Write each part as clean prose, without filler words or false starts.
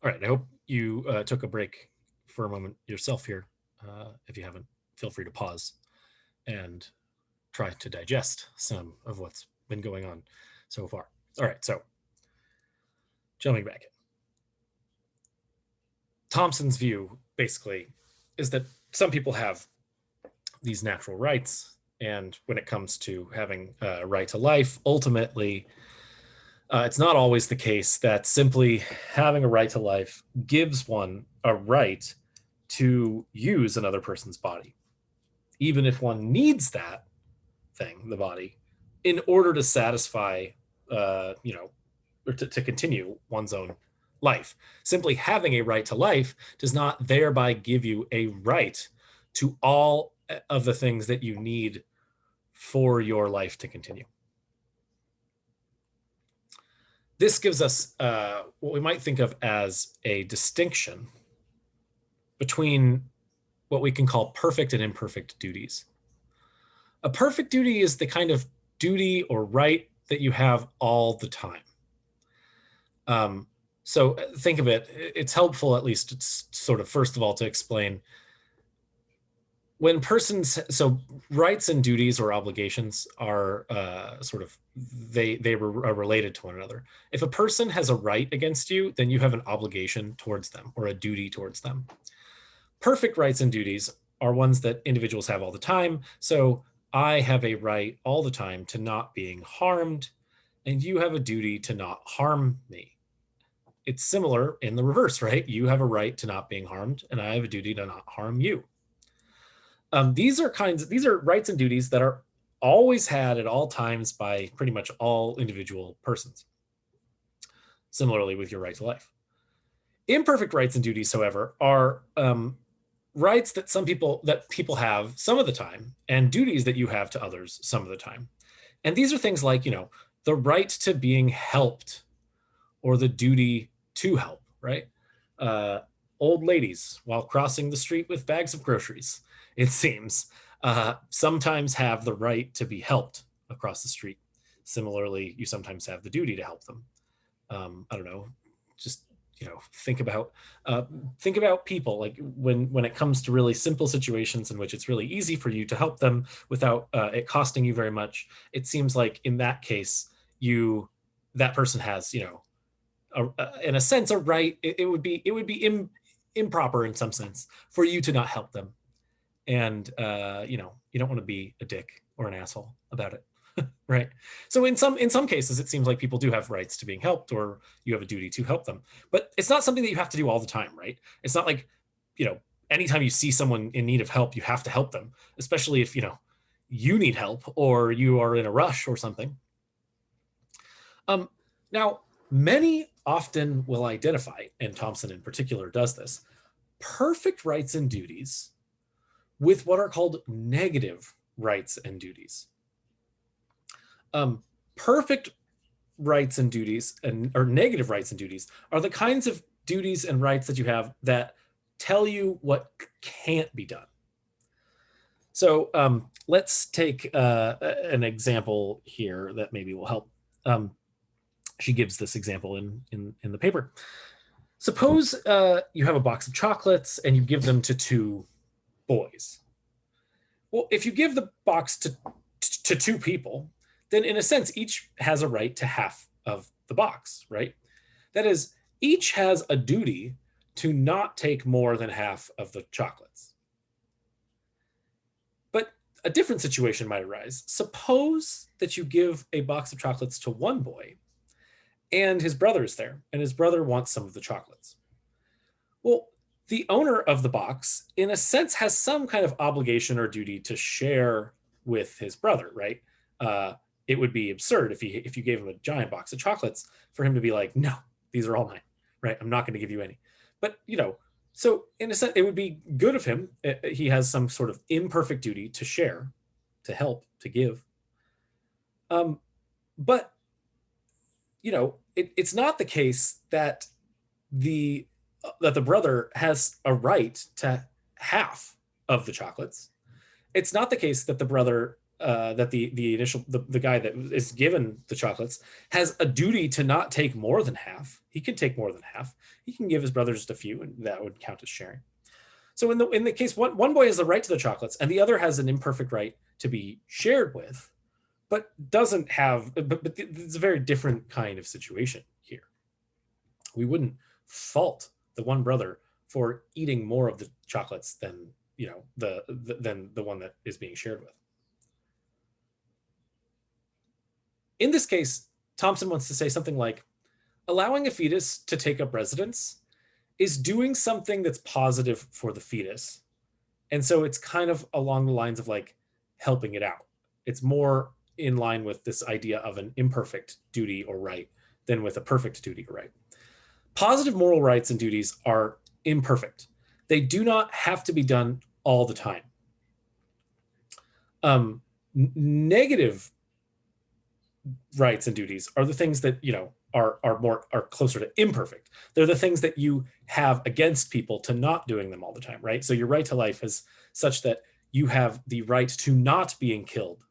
All right, I hope you took a break for a moment yourself here. If you haven't, feel free to pause and try to digest some of what's been going on so far. All right, so jumping back in. Thompson's view basically is that some people have these natural rights, and when it comes to having a right to life, ultimately, it's not always the case that simply having a right to life gives one a right to use another person's body, even if one needs that thing, the body, in order to satisfy, or to continue one's own life. Simply having a right to life does not thereby give you a right to all of the things that you need for your life to continue. This gives us what we might think of as a distinction between what we can call perfect and imperfect duties. A perfect duty is the kind of duty or right that you have all the time. So think of it, it's helpful, at least it's sort of, first of all, to explain when persons, so rights and duties or obligations are are related to one another. If a person has a right against you, then you have an obligation towards them or a duty towards them. Perfect rights and duties are ones that individuals have all the time. So I have a right all the time to not being harmed, and you have a duty to not harm me. It's similar in the reverse, right? You have a right to not being harmed, and I have a duty to not harm you. These are rights and duties that are always had at all times by pretty much all individual persons. Similarly with your right to life. Imperfect rights and duties, however, are rights that people have some of the time, and duties that you have to others some of the time. And these are things like, the right to being helped or the duty to help, right? Old ladies, while crossing the street with bags of groceries, it seems, sometimes have the right to be helped across the street. Similarly, you sometimes have the duty to help them. I don't know, just think about people, like when it comes to really simple situations in which it's really easy for you to help them without it costing you very much. It seems like in that case, that person has, in a sense, a right. It would be improper in some sense for you to not help them, and you don't want to be a dick or an asshole about it. Right. So in some cases, it seems like people do have rights to being helped, or you have a duty to help them. But it's not something that you have to do all the time, right? It's not like, anytime you see someone in need of help, you have to help them, especially if, you need help or you are in a rush or something. Now, many often will identify, and Thompson in particular does this, perfect rights and duties with what are called negative rights and duties. Perfect rights and duties or negative rights and duties are the kinds of duties and rights that you have that tell you what can't be done. So let's take an example here that maybe will help. She gives this example in the paper. Suppose you have a box of chocolates and you give them to two boys. Well, if you give the box to two people, then in a sense, each has a right to half of the box, right? That is, each has a duty to not take more than half of the chocolates. But a different situation might arise. Suppose that you give a box of chocolates to one boy and his brother is there, and his brother wants some of the chocolates. Well, the owner of the box, in a sense, has some kind of obligation or duty to share with his brother, right? It would be absurd if you gave him a giant box of chocolates for him to be like, no, these are all mine, right? I'm not going to give you any. But so in a sense, it would be good of him. He has some sort of imperfect duty to share, to help, to give. But it's not the case that the brother has a right to half of the chocolates. It's not the case that the brother that the guy that is given the chocolates has a duty to not take more than half. He can take more than half. He can give his brother just a few, and that would count as sharing. So in the case, one boy has the right to the chocolates, and the other has an imperfect right to be shared with, but doesn't have. But it's a very different kind of situation here. We wouldn't fault the one brother for eating more of the chocolates than than the one that is being shared with. In this case, Thompson wants to say something like, allowing a fetus to take up residence is doing something that's positive for the fetus. And so it's kind of along the lines of like helping it out. It's more in line with this idea of an imperfect duty or right than with a perfect duty or right. Positive moral rights and duties are imperfect. They do not have to be done all the time. Negative rights and duties are the things that are closer to imperfect. They're the things that you have against people to not doing them all the time, right? So your right to life is such that you have the right to not being killed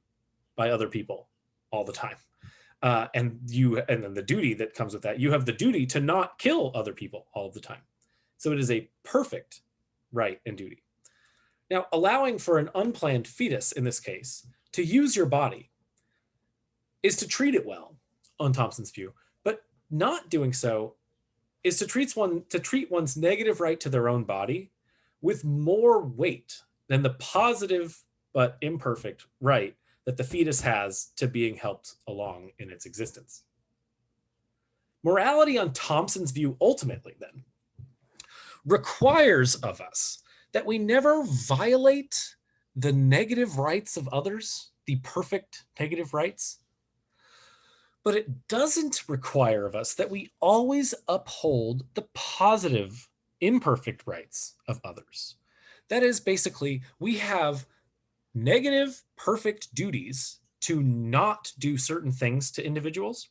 by other people all the time. And then the duty that comes with that, you have the duty to not kill other people all the time. So it is a perfect right and duty. Now, allowing for an unplanned fetus in this case to use your body is to treat it well, on Thompson's view, but not doing so is to treat one's negative right to their own body with more weight than the positive but imperfect right that the fetus has to being helped along in its existence. Morality on Thompson's view ultimately then requires of us that we never violate the negative rights of others, the perfect negative rights, but it doesn't require of us that we always uphold the positive, imperfect rights of others. That is, basically, we have negative, perfect duties to not do certain things to individuals,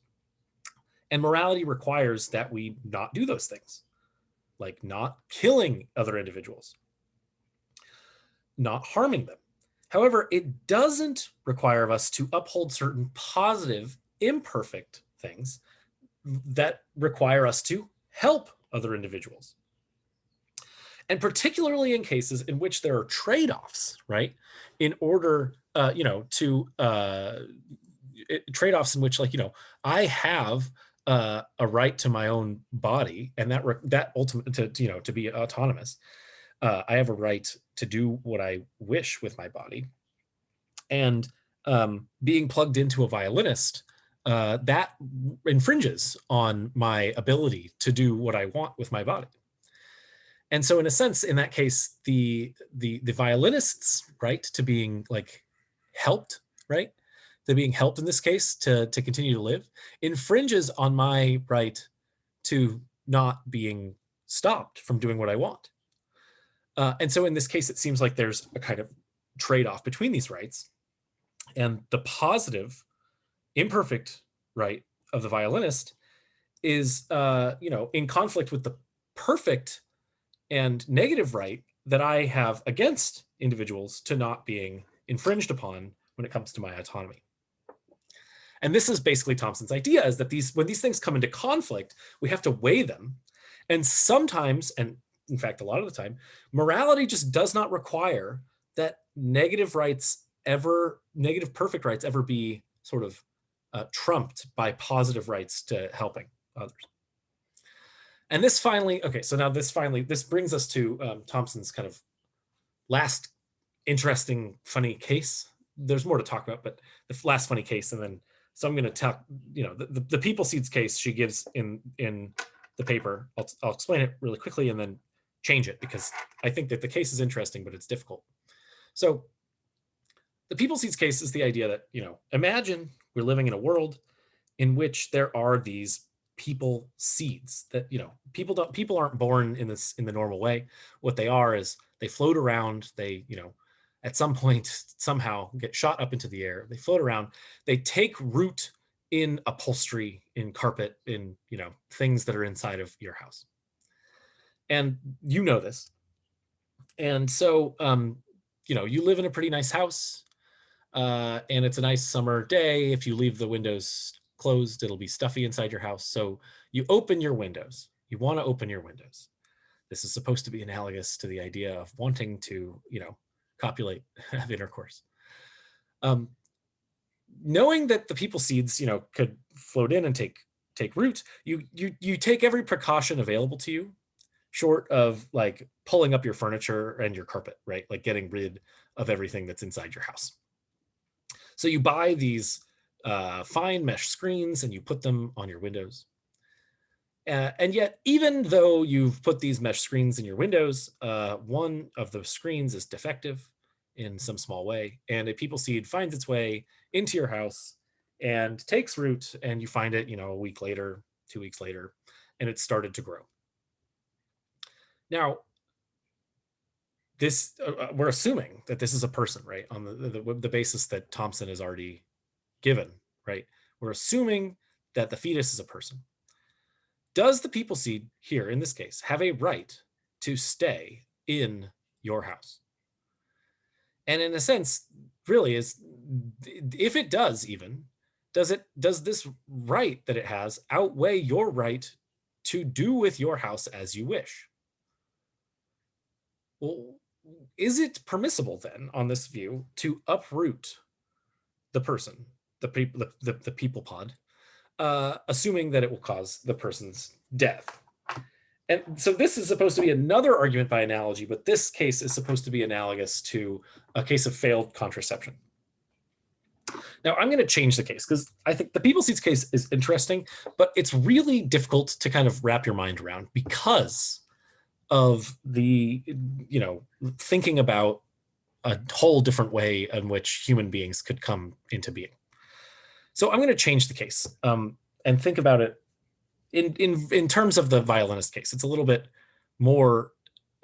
and morality requires that we not do those things, like not killing other individuals, not harming them. However, it doesn't require of us to uphold certain positive, imperfect things that require us to help other individuals. And particularly in cases in which there are trade-offs, right? In order, trade-offs in which, I have a right to my own body, and that ultimately to be autonomous. I have a right to do what I wish with my body, and being plugged into a violinist, that infringes on my ability to do what I want with my body. And so in a sense, in that case, the violinist's right to being helped, right? To being helped in this case to continue to live infringes on my right to not being stopped from doing what I want. And so in this case, it seems like there's a kind of trade-off between these rights, and the positive, imperfect right of the violinist is, in conflict with the perfect and negative right that I have against individuals to not being infringed upon when it comes to my autonomy. And this is basically Thompson's idea, is that when these things come into conflict, we have to weigh them. And sometimes, and in fact, a lot of the time, morality just does not require that negative perfect rights ever be sort of trumped by positive rights to helping others. And this brings us to Thompson's kind of last interesting, funny case. There's more to talk about, but the last funny case, and then so I'm going to talk. The People Seeds case she gives in the paper. I'll explain it really quickly and then change it because I think that the case is interesting, but it's difficult. So the People Seeds case is the idea that imagine we're living in a world in which there are these people seeds that people aren't born in the normal way. What they are is they float around. They at some point somehow get shot up into the air. They float around. They take root in upholstery, in carpet, in things that are inside of your house. And this. And so you live in a pretty nice house. and it's a nice summer day. If you leave the windows closed, it'll be stuffy inside your house. So you open your windows. You want to open your windows. This is supposed to be analogous to the idea of wanting to, copulate, have intercourse. Knowing that the people seeds, could float in and take root, you take every precaution available to you, short of like pulling up your furniture and your carpet, right? Like getting rid of everything that's inside your house. So you buy these fine mesh screens and you put them on your windows. And yet, even though you've put these mesh screens in your windows, one of the screens is defective in some small way, and a people seed finds its way into your house and takes root, and you find it, a week later, 2 weeks later, and it's started to grow. Now, this we're assuming that this is a person, right? On the basis that Thompson has already given, right? We're assuming that the fetus is a person. Does the people seed here, in this case, have a right to stay in your house? And in a sense, really, is if it does, even does this right that it has outweigh your right to do with your house as you wish? Well, is it permissible then, on this view, to uproot the person, the people pod, assuming that it will cause the person's death? And so this is supposed to be another argument by analogy, but this case is supposed to be analogous to a case of failed contraception. Now, I'm going to change the case because I think the people seeds case is interesting, but it's really difficult to kind of wrap your mind around because of the, thinking about a whole different way in which human beings could come into being. So I'm going to change the case and think about it in terms of the violinist case. It's a little bit more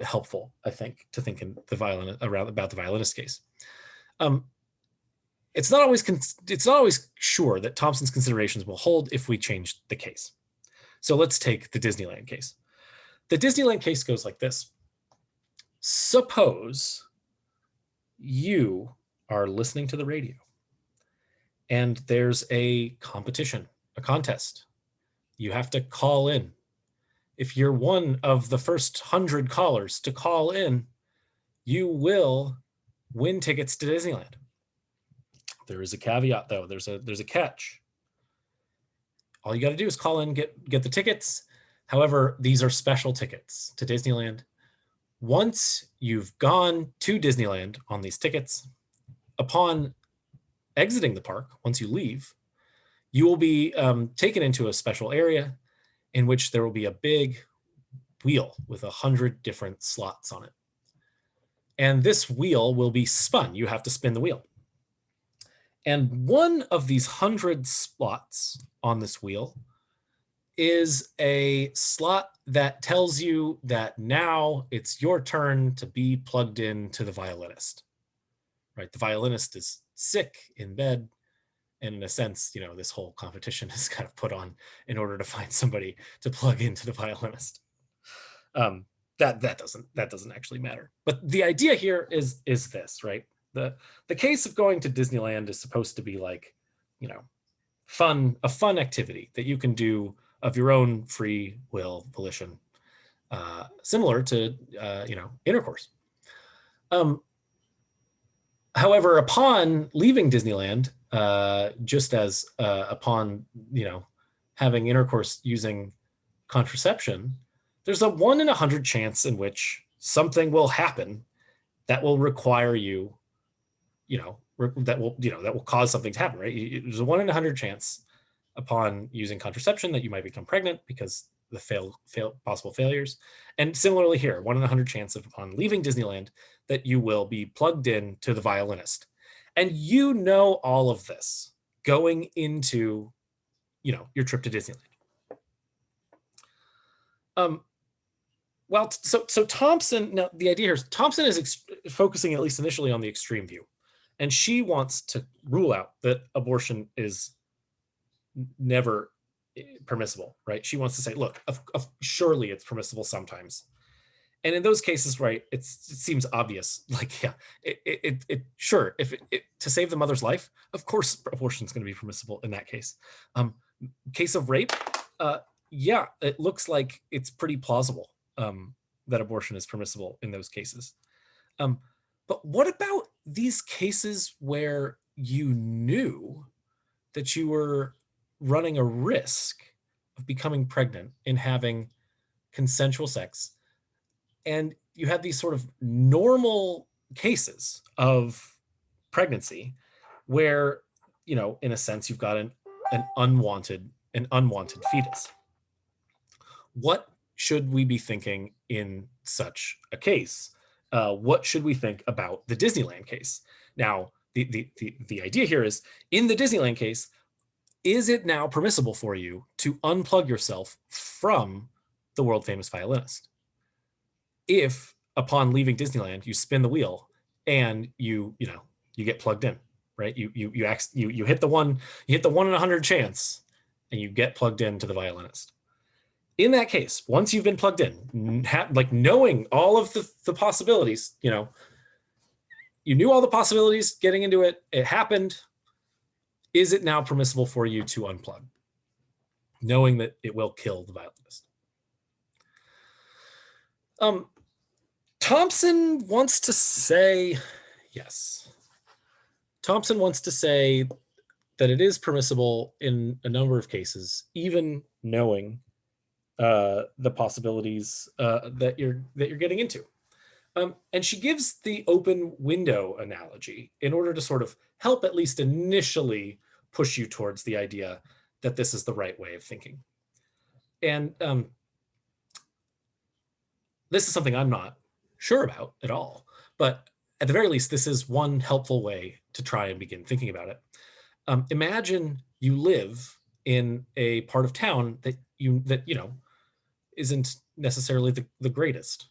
helpful, I think, to think in about the violinist case. It's not always sure that Thompson's considerations will hold if we change the case. So let's take the Disneyland case. The Disneyland case goes like this. Suppose you are listening to the radio and there's a competition, a contest. You have to call in. If you're one of the first 100 callers to call in, you will win tickets to Disneyland. There is a caveat, though. There's a catch. All you got to do is call in, get the tickets. However, these are special tickets to Disneyland. Once you've gone to Disneyland on these tickets, upon exiting the park, once you leave, you will be taken into a special area in which there will be a big wheel with 100 different slots on it. And this wheel will be spun. You have to spin the wheel. And one of these 100 slots on this wheel is a slot that tells you that now it's your turn to be plugged in to the violinist, right? The violinist is sick in bed. And in a sense, this whole competition is kind of put on in order to find somebody to plug into the violinist. That doesn't actually matter. But the idea here is this, right? The case of going to Disneyland is supposed to be like, a fun activity that you can do of your own free will volition, similar to intercourse. However, upon leaving Disneyland, just as upon having intercourse using contraception, there's a 1 in 100 chance in which something will happen that will require you, that will cause something to happen, right? There's a 1 in 100 chance upon using contraception that you might become pregnant because the possible failures. And similarly here, 1 in 100 chance of upon leaving Disneyland that you will be plugged in to the violinist. And all of this going into, your trip to Disneyland. So Thompson, now the idea here is Thompson is focusing at least initially on the extreme view. And she wants to rule out that abortion is never permissible, right? She wants to say, look, surely it's permissible sometimes. And in those cases, right, it seems obvious. Like, yeah, sure, if to save the mother's life, of course, abortion is going to be permissible in that case. Case of rape, yeah, it looks like it's pretty plausible that abortion is permissible in those cases. But what about these cases where you knew that you were running a risk of becoming pregnant and having consensual sex, and you have these sort of normal cases of pregnancy where, in a sense, you've got an unwanted fetus? What should we be thinking in such a case? What should we think about the Disneyland case? Now, the idea here is, in the Disneyland case, is it now permissible for you to unplug yourself from the world famous violinist if upon leaving Disneyland you spin the wheel and you get plugged in, right? You hit the 1 in 100 chance and you get plugged into the violinist. In that case, once you've been plugged in, like knowing all of the possibilities, you knew all the possibilities getting into it, it happened. Is it now permissible for you to unplug, knowing that it will kill the violinist? Thompson wants to say yes. Thompson wants to say that it is permissible in a number of cases, even knowing the possibilities that you're getting into. And she gives the open window analogy in order to sort of help at least initially push you towards the idea that this is the right way of thinking. And this is something I'm not sure about at all, but at the very least, this is one helpful way to try and begin thinking about it. Imagine you live in a part of town that isn't necessarily the greatest,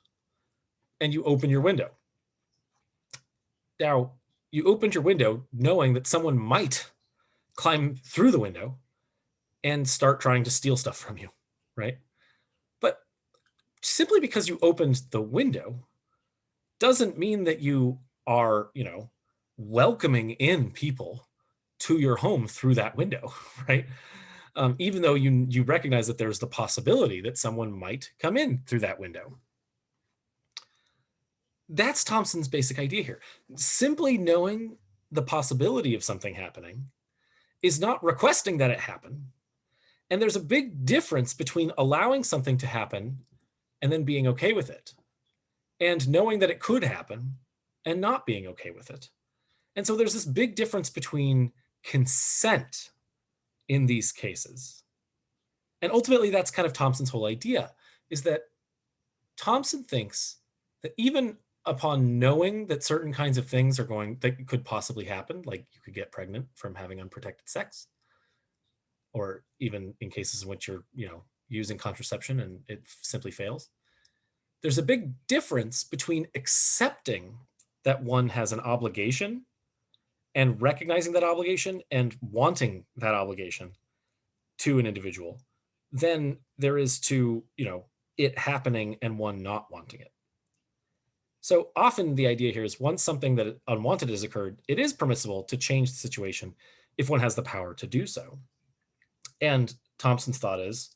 and you open your window. Now, you opened your window knowing that someone might climb through the window and start trying to steal stuff from you, right? But simply because you opened the window doesn't mean that you are, welcoming in people to your home through that window, right? Even though you recognize that there's the possibility that someone might come in through that window. That's Thompson's basic idea here. Simply knowing the possibility of something happening is not requesting that it happen. And there's a big difference between allowing something to happen and then being okay with it, and knowing that it could happen and not being okay with it. And so there's this big difference between consent in these cases. And ultimately, that's kind of Thompson's whole idea, is that Thompson thinks that even upon knowing that certain kinds of things that could possibly happen, like you could get pregnant from having unprotected sex, or even in cases in which you're, using contraception and it simply fails, there's a big difference between accepting that one has an obligation and recognizing that obligation and wanting that obligation to an individual than there is to, it happening and one not wanting it. So often the idea here is, once something that unwanted has occurred, it is permissible to change the situation if one has the power to do so. And Thompson's thought is,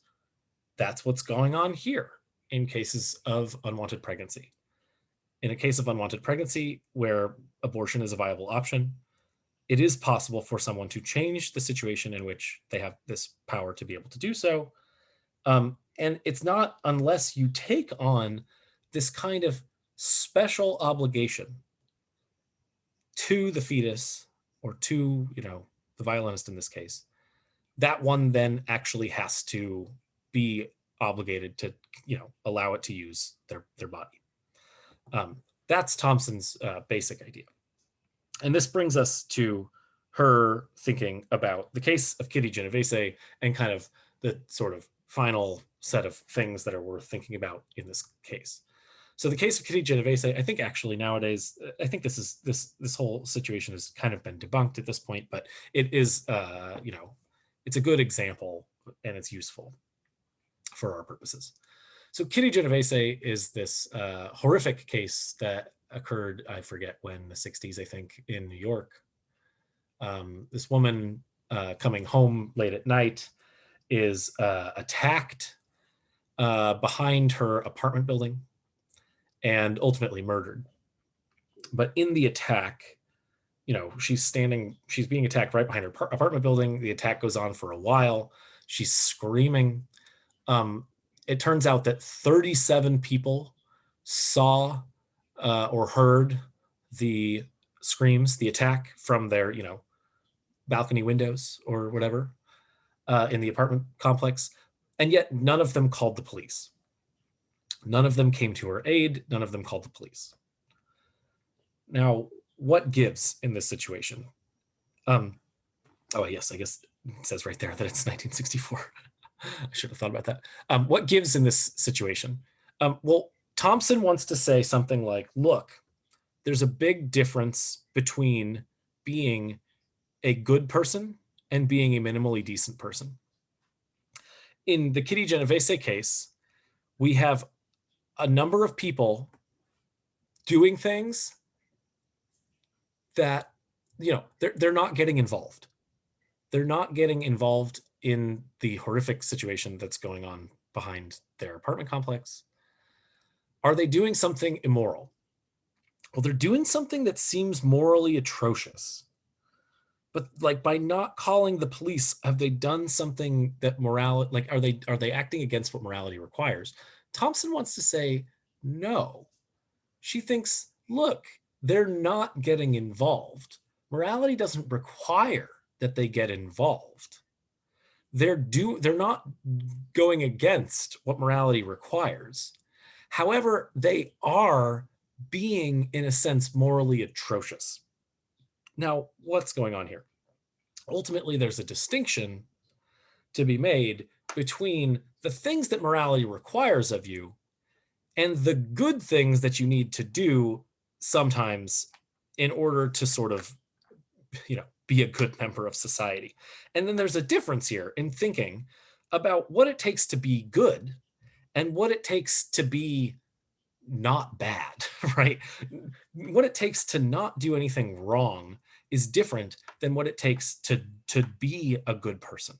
that's what's going on here in cases of unwanted pregnancy. In a case of unwanted pregnancy where abortion is a viable option, it is possible for someone to change the situation in which they have this power to be able to do so. And it's not unless you take on this kind of special obligation to the fetus, or to, the violinist in this case, that one then actually has to be obligated to, allow it to use their body. That's Thompson's basic idea. And this brings us to her thinking about the case of Kitty Genovese and kind of the sort of final set of things that are worth thinking about in this case. So the case of Kitty Genovese, I think actually nowadays, I think this whole situation has kind of been debunked at this point, but it is, it's a good example and it's useful for our purposes. So Kitty Genovese is this horrific case that occurred, I forget when, the 60s, I think, in New York. This woman coming home late at night is attacked behind her apartment building and ultimately murdered. But in the attack, she's being attacked right behind her apartment building. The attack goes on for a while. She's screaming. It turns out that 37 people saw or heard the screams, the attack from their, balcony windows or whatever in the apartment complex. And yet none of them called the police. None of them came to her aid. None of them called the police. Now, what gives in this situation? Oh, yes, I guess it says right there that it's 1964. I should have thought about that. What gives in this situation? Well, Thompson wants to say something like, look, there's a big difference between being a good person and being a minimally decent person. In the Kitty Genovese case, we have a number of people doing things that, they're not getting involved. They're not getting involved in the horrific situation that's going on behind their apartment complex. Are they doing something immoral? Well, they're doing something that seems morally atrocious. But like, by not calling the police, have they done something that morality, like, are they acting against what morality requires? Thompson wants to say no. She thinks, look, they're not getting involved. Morality doesn't require that they get involved. They're not going against what morality requires. However, they are being, in a sense, morally atrocious. Now, what's going on here? Ultimately, there's a distinction to be made between the things that morality requires of you and the good things that you need to do sometimes in order to sort of, be a good member of society. And then there's a difference here in thinking about what it takes to be good and what it takes to be not bad, right? What it takes to not do anything wrong is different than what it takes to be a good person.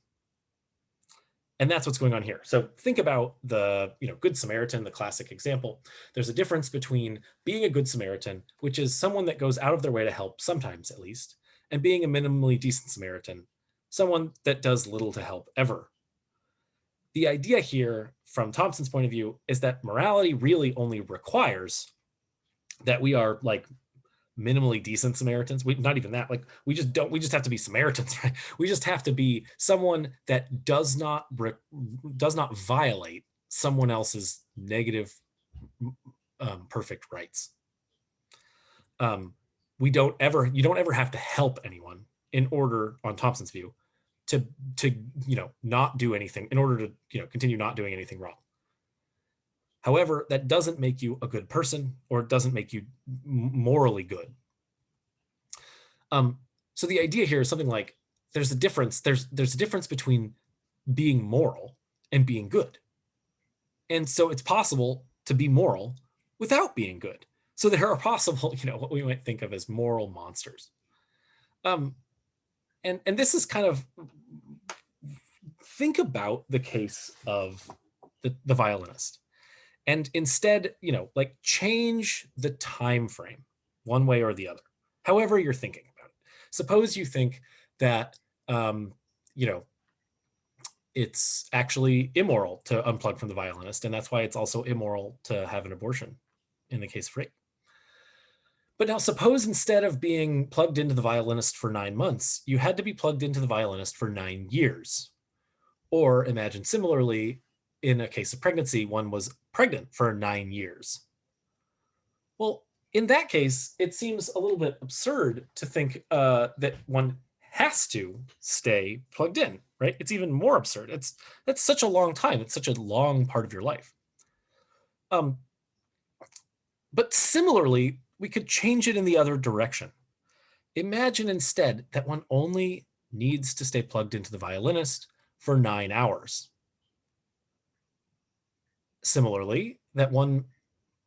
And that's what's going on here. So think about the, Good Samaritan, the classic example. There's a difference between being a Good Samaritan, which is someone that goes out of their way to help, sometimes at least, and being a minimally decent Samaritan, someone that does little to help ever. The idea here, from Thompson's point of view, is that morality really only requires that we are like minimally decent Samaritans. Not even that. Like, we just have to be Samaritans, right? We just have to be someone that does not violate someone else's negative, perfect rights. You don't ever have to help anyone in order, on Thompson's view, to not do anything, in order to continue not doing anything wrong. However, that doesn't make you a good person, or it doesn't make you morally good. So the idea here is something like, there's a difference between being moral and being good. And so it's possible to be moral without being good. So there are possible, what we might think of as moral monsters. And this is kind of, think about the case of the violinist. And instead, change the time frame one way or the other, however you're thinking about it. Suppose you think that, it's actually immoral to unplug from the violinist, and that's why it's also immoral to have an abortion in the case of rape. But now suppose, instead of being plugged into the violinist for 9 months, you had to be plugged into the violinist for 9 years. Or imagine similarly, in a case of pregnancy, one was pregnant for 9 years. Well, in that case, it seems a little bit absurd to think that one has to stay plugged in, right? It's even more absurd. That's such a long time. It's such a long part of your life. But similarly, we could change it in the other direction. Imagine instead that one only needs to stay plugged into the violinist for 9 hours. Similarly, that one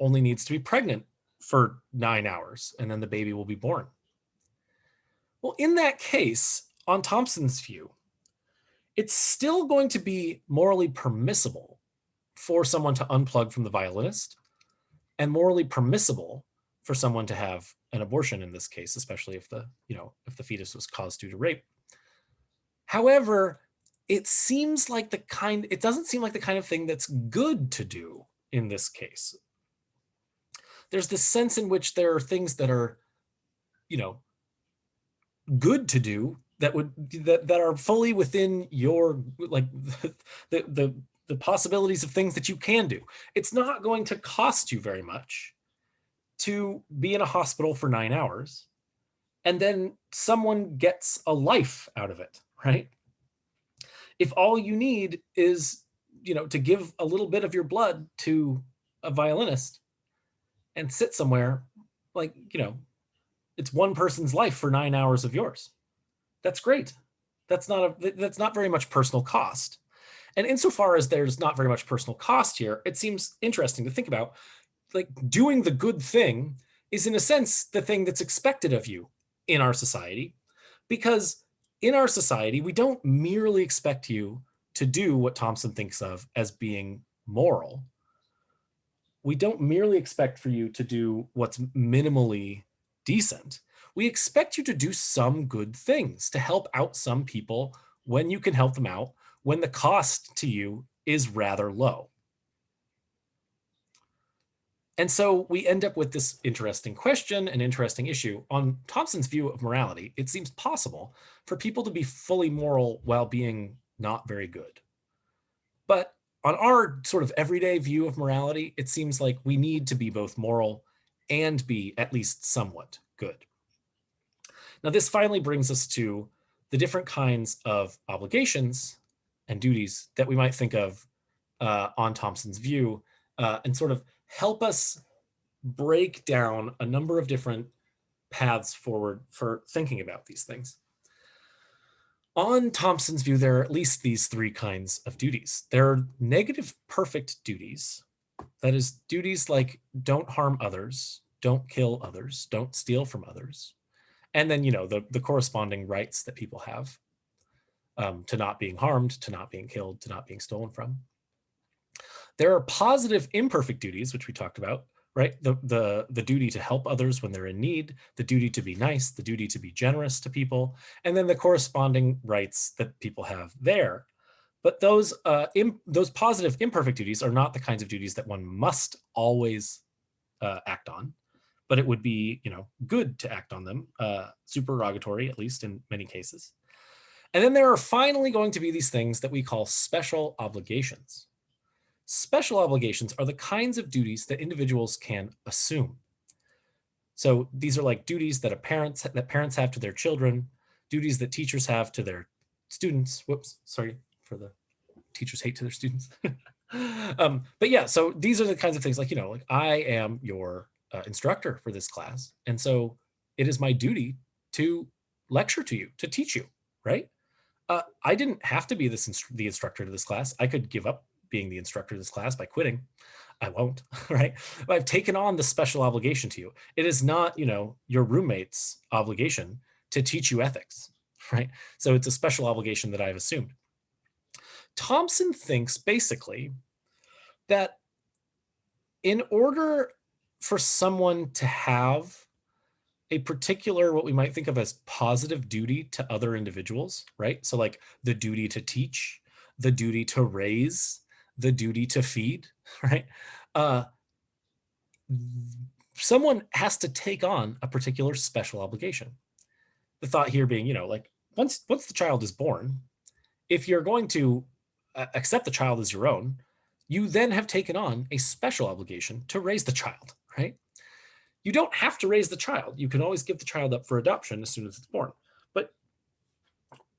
only needs to be pregnant for 9 hours and then the baby will be born. Well, in that case, on Thompson's view, it's still going to be morally permissible for someone to unplug from the violinist and morally permissible for someone to have an abortion in this case, especially if the fetus was caused due to rape. However, it doesn't seem like the kind of thing that's good to do in this case. There's this sense in which there are things that are, good to do that are fully within your, like, the possibilities of things that you can do. It's not going to cost you very much to be in a hospital for 9 hours and then someone gets a life out of it, right? If all you need is, to give a little bit of your blood to a violinist and sit somewhere, like, it's one person's life for 9 hours of yours. That's great. That's not very much personal cost. And insofar as there's not very much personal cost here, it seems interesting to think about, like, doing the good thing is in a sense the thing that's expected of you in our society, because in our society, we don't merely expect you to do what Thompson thinks of as being moral. We don't merely expect for you to do what's minimally decent. We expect you to do some good things, to help out some people when you can help them out, when the cost to you is rather low. And so we end up with this interesting question, an interesting issue. On Thompson's view of morality, it seems possible for people to be fully moral while being not very good. But on our sort of everyday view of morality, it seems like we need to be both moral and be at least somewhat good. Now, this finally brings us to the different kinds of obligations and duties that we might think of on Thompson's view, and sort of help us break down a number of different paths forward for thinking about these things. On Thompson's view, there are at least these three kinds of duties. There are negative perfect duties. That is, duties like don't harm others, don't kill others, don't steal from others. And then, the corresponding rights that people have to not being harmed, to not being killed, to not being stolen from. There are positive imperfect duties, which we talked about, right? The duty to help others when they're in need, the duty to be nice, the duty to be generous to people, and then the corresponding rights that people have there. But those positive imperfect duties are not the kinds of duties that one must always act on, but it would be, good to act on them, supererogatory, at least in many cases. And then there are finally going to be these things that we call special obligations. Special obligations are the kinds of duties that individuals can assume. So these are like duties that parents have to their children, duties that teachers have to their students. Whoops, sorry for the teachers hate to their students. But yeah, so these are the kinds of things like, like I am your instructor for this class. And so it is my duty to lecture to you, to teach you, right? I didn't have to be the instructor to this class. I could give up being the instructor of this class by quitting. I won't, right? But I've taken on the special obligation to you. It is not, your roommate's obligation to teach you ethics, right? So it's a special obligation that I've assumed. Thompson thinks basically that in order for someone to have a particular, what we might think of as positive duty to other individuals, right? So like the duty to teach, the duty to raise, the duty to feed, right? Someone has to take on a particular special obligation. The thought here being, like once the child is born, if you're going to accept the child as your own, you then have taken on a special obligation to raise the child, right? You don't have to raise the child. You can always give the child up for adoption as soon as it's born. But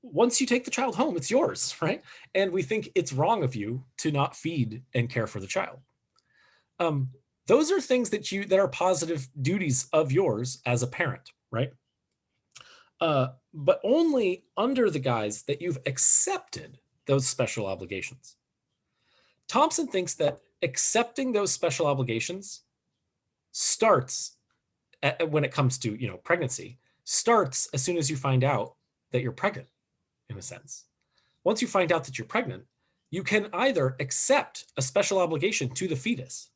once you take the child home, it's yours, right? And we think it's wrong of you to not feed and care for the child. Those are things that are positive duties of yours as a parent, right? But only under the guise that you've accepted those special obligations. Thompson thinks that accepting those special obligations starts when it comes to, pregnancy, starts as soon as you find out that you're pregnant, in a sense. Once you find out that you're pregnant, you can either accept a special obligation to the fetus,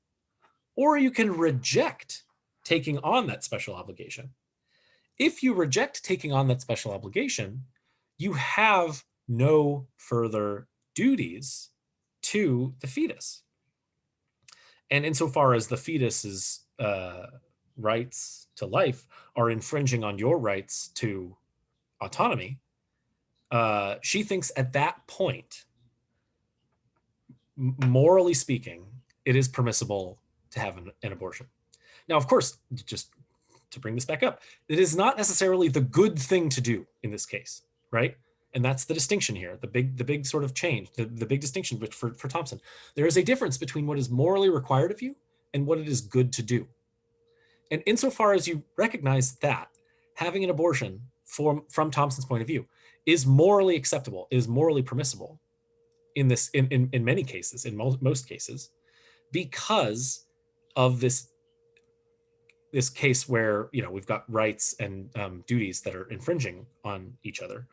or you can reject taking on that special obligation. If you reject taking on that special obligation, you have no further duties to the fetus. And insofar as the fetus's rights to life are infringing on your rights to autonomy, she thinks at that point, morally speaking, it is permissible to have an abortion. Now, of course, just to bring this back up, it is not necessarily the good thing to do in this case, right? And that's the distinction here, the big sort of change, the big distinction for Thompson. There is a difference between what is morally required of you and what it is good to do. And insofar as you recognize that having an abortion from Thompson's point of view is morally acceptable, is morally permissible in many cases, in most cases, because of this case where, we've got rights and duties that are infringing on each other.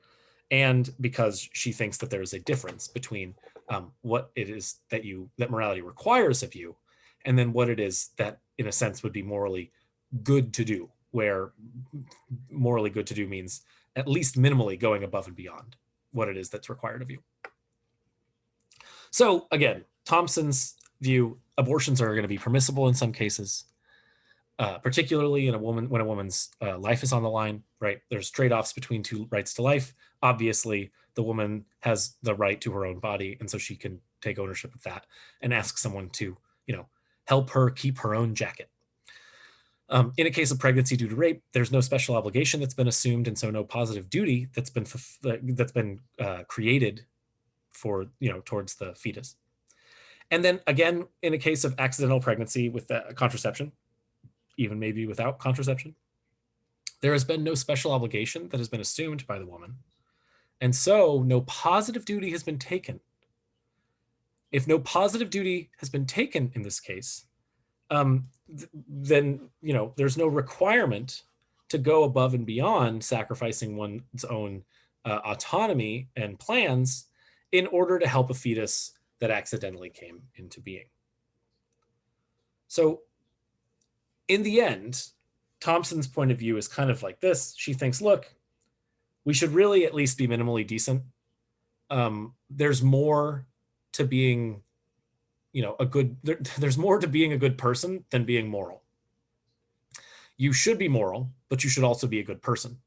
And because she thinks that there is a difference between what it is that morality requires of you, and then what it is that, in a sense, would be morally good to do, where morally good to do means at least minimally going above and beyond what it is that's required of you. So again, Thompson's view, abortions are going to be permissible in some cases, particularly when a woman's life is on the line, right? There's trade-offs between two rights to life. Obviously, the woman has the right to her own body, and so she can take ownership of that and ask someone to, help her keep her own jacket. In a case of pregnancy due to rape, there's no special obligation that's been assumed, and so no positive duty that's been created for, towards the fetus. And then again, in a case of accidental pregnancy with contraception, even maybe without contraception, there has been no special obligation that has been assumed by the woman. And so no positive duty has been taken. If no positive duty has been taken in this case, then, there's no requirement to go above and beyond sacrificing one's own autonomy and plans in order to help a fetus that accidentally came into being. So in the end, Thompson's point of view is kind of like this. She thinks, look, we should really at least be minimally decent. There's more to being, there's more to being a good person than being moral. You should be moral, but you should also be a good person.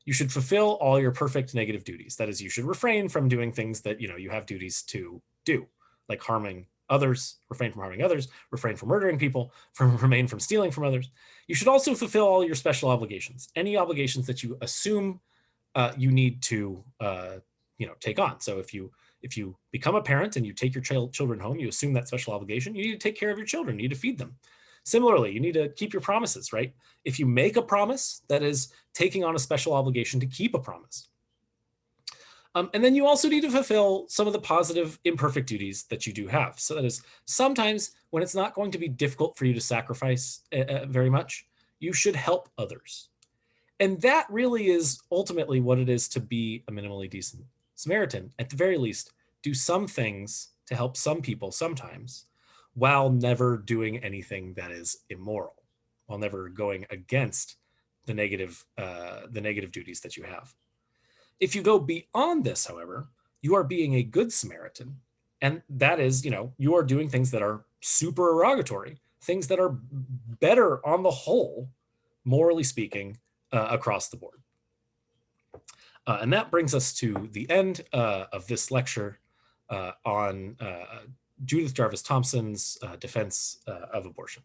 You should fulfill all your perfect negative duties. That is, you should refrain from doing things that, you have duties to do, like harming others, refrain from harming others, refrain from murdering people, remain from stealing from others. You should also fulfill all your special obligations, any obligations that you assume you need to, take on. So if you become a parent and you take your children home, you assume that special obligation, you need to take care of your children, you need to feed them. Similarly, you need to keep your promises, right? If you make a promise, that is taking on a special obligation to keep a promise. And then you also need to fulfill some of the positive, imperfect duties that you do have. So that is, sometimes when it's not going to be difficult for you to sacrifice very much, you should help others. And that really is ultimately what it is to be a minimally decent Samaritan. At the very least, do some things to help some people sometimes, while never doing anything that is immoral, while never going against the negative duties that you have. If you go beyond this, however, you are being a good Samaritan. And that is, you are doing things that are supererogatory, things that are better on the whole, morally speaking, across the board. And that brings us to the end of this lecture on Judith Jarvis Thompson's defense of abortion.